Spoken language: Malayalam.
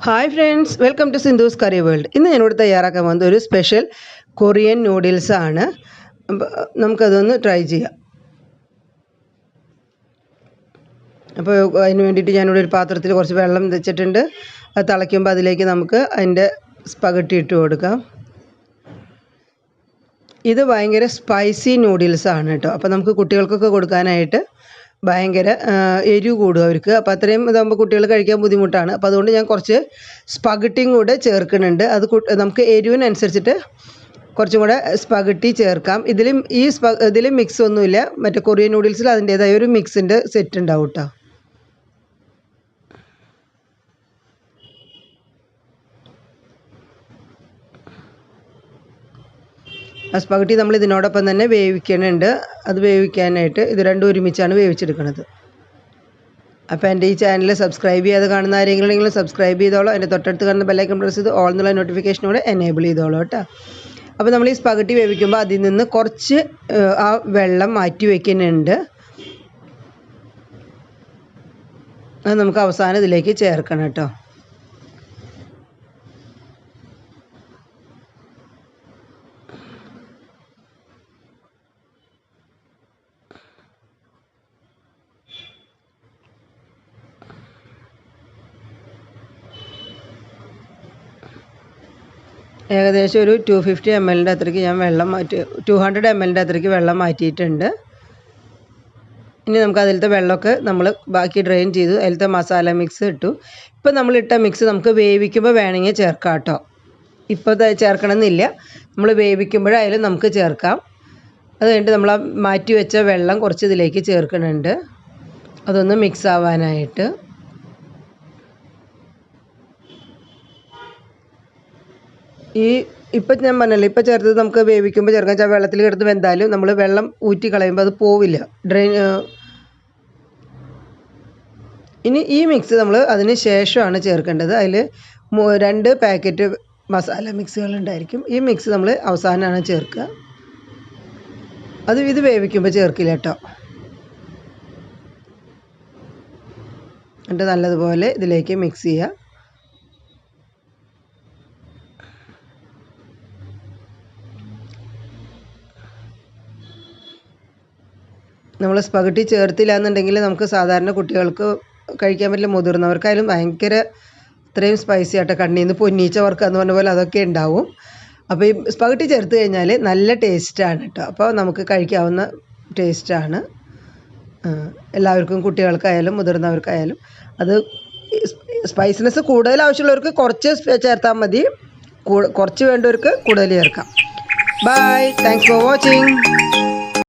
Hi friends, welcome to Sindhu's curry world. ഇന്ന് ഞാനിവിടെ തയ്യാറാക്കാൻ വന്നത് ഒരു സ്പെഷ്യൽ കൊറിയൻ നൂഡിൽസ് ആണ്. നമുക്കതൊന്ന് ട്രൈ ചെയ്യാം. അപ്പോൾ അതിന് വേണ്ടിയിട്ട് ഞാനിവിടെ ഒരു പാത്രത്തിൽ കുറച്ച് വെള്ളം വെച്ചിട്ടുണ്ട്. അത് തിളയ്ക്കുമ്പോൾ അതിലേക്ക് നമുക്ക് അതിൻ്റെ സ്പഗട്ടി ഇട്ട് കൊടുക്കാം. ഇത് ഭയങ്കര സ്പൈസി നൂഡിൽസ് ആണ് കേട്ടോ. അപ്പോൾ നമുക്ക് കുട്ടികൾക്കൊക്കെ കൊടുക്കാനായിട്ട് ഭയങ്കര എരിവ് കൂടും അവർക്ക്. അപ്പോൾ അത്രയും ഇതാകുമ്പോൾ കുട്ടികൾ കഴിക്കാൻ ബുദ്ധിമുട്ടാണ്. അപ്പോൾ അതുകൊണ്ട് ഞാൻ കുറച്ച് സ്പഗട്ടിയും കൂടെ ചേർക്കുന്നുണ്ട്. അത് നമുക്ക് എരിവിനനുസരിച്ചിട്ട് കുറച്ചും കൂടെ സ്പഗട്ടി ചേർക്കാം. ഇതിലും മിക്സ് ഒന്നുമില്ല. മറ്റേ കൊറിയൻ നൂഡിൽസിൽ അതിൻ്റേതായ ഒരു മിക്സിൻ്റെ സെറ്റ് ഉണ്ടാവും കേട്ടോ. ആ സ്പഗട്ടി നമ്മൾ ഇതിനോടൊപ്പം തന്നെ വേവിക്കുന്നുണ്ട്. അത് വേവിക്കാനായിട്ട് ഇത് രണ്ടും ഒരുമിച്ചാണ് വേവിച്ചെടുക്കുന്നത്. അപ്പോൾ എൻ്റെ ഈ ചാനൽ സബ്സ്ക്രൈബ് ചെയ്യാതെ കാണുന്ന ആരെങ്കിലും സബ്സ്ക്രൈബ് ചെയ്തോളൂ. എൻ്റെ തൊട്ടടുത്ത് കാണുന്ന ബെല്ലൈക്കൺ പ്രസ് ചെയ്ത് ഓൾ എന്നുള്ള നോട്ടിഫിക്കേഷനോടെ എനേബിൾ ചെയ്തോളൂ കേട്ടോ. അപ്പോൾ നമ്മൾ ഈ സ്പഗട്ടി വേവിക്കുമ്പോൾ അതിൽ നിന്ന് കുറച്ച് ആ വെള്ളം മാറ്റി വയ്ക്കുന്നുണ്ട്. അത് നമുക്ക് അവസാനം ഇതിലേക്ക് ചേർക്കണം കേട്ടോ. ഏകദേശം ഒരു 250 ml അത്രയ്ക്ക് ഞാൻ വെള്ളം 200 ml അത്രയ്ക്ക് വെള്ളം മാറ്റിയിട്ടുണ്ട്. ഇനി നമുക്ക് അതിലത്തെ വെള്ളമൊക്കെ നമ്മൾ ബാക്കി ഡ്രെയിൻ ചെയ്തു. അതിലത്തെ മസാല മിക്സ് ഇട്ടു. ഇപ്പോൾ നമ്മളിട്ട മിക്സ് നമുക്ക് വേവിക്കുമ്പോൾ വേണമെങ്കിൽ ചേർക്കാം കേട്ടോ. ഇപ്പോൾ ചേർക്കണമെന്നില്ല. നമ്മൾ വേവിക്കുമ്പോഴായാലും നമുക്ക് ചേർക്കാം. അത് കഴിഞ്ഞിട്ട് നമ്മൾ മാറ്റി വെച്ച വെള്ളം കുറച്ച് ഇതിലേക്ക് ചേർക്കുന്നുണ്ട്. അതൊന്ന് മിക്സ് ആവാനായിട്ട്. ഇപ്പം ഞാൻ പറഞ്ഞല്ലോ, ഇപ്പം ചേർത്തത് നമുക്ക് വേവിക്കുമ്പോൾ ചേർക്കാൻ വെച്ചാൽ വെള്ളത്തിൽ കിടന്ന് വെന്താലും നമ്മൾ വെള്ളം ഊറ്റി കളയുമ്പോൾ അത് പോവില്ല. ഇനി ഈ മിക്സ് നമ്മൾ അതിന് ശേഷമാണ് ചേർക്കേണ്ടത്. അതിൽ 2 പാക്കറ്റ് മസാല മിക്സുകളുണ്ടായിരിക്കും. ഈ മിക്സ് നമ്മൾ അവസാനമാണ് ചേർക്കുക. ഇത് വേവിക്കുമ്പോൾ ചേർക്കില്ല കേട്ടോ. എന്നിട്ട് നല്ലതുപോലെ ഇതിലേക്ക് മിക്സ് ചെയ്യുക. നമ്മൾ സ്പഗട്ടി ചേർത്തില്ല എന്നുണ്ടെങ്കിൽ നമുക്ക് സാധാരണ കുട്ടികൾക്ക് കഴിക്കാൻ പറ്റില്ല. മുതിർന്നവർക്കായാലും ഭയങ്കര ഇത്രയും സ്പൈസി ആയിട്ട് കണ്ണിൽ നിന്ന് പൊന്നീച്ച വർക്ക് എന്ന് പറഞ്ഞ പോലെ അതൊക്കെ ഉണ്ടാവും. അപ്പോൾ ഈ സ്പഗട്ടി ചേർത്ത് കഴിഞ്ഞാൽ നല്ല ടേസ്റ്റാണ് കേട്ടോ. അപ്പോൾ നമുക്ക് കഴിക്കാവുന്ന ടേസ്റ്റാണ്. എല്ലാവർക്കും, കുട്ടികൾക്കായാലും മുതിർന്നവർക്കായാലും. അത് സ്പൈസിനെസ് കൂടുതൽ ആവശ്യമുള്ളവർക്ക് കുറച്ച് ചേർത്താൽ മതി. കുറച്ച് വേണ്ടവർക്ക് കൂടുതൽ ചേർക്കാം. Bye, thanks for watching.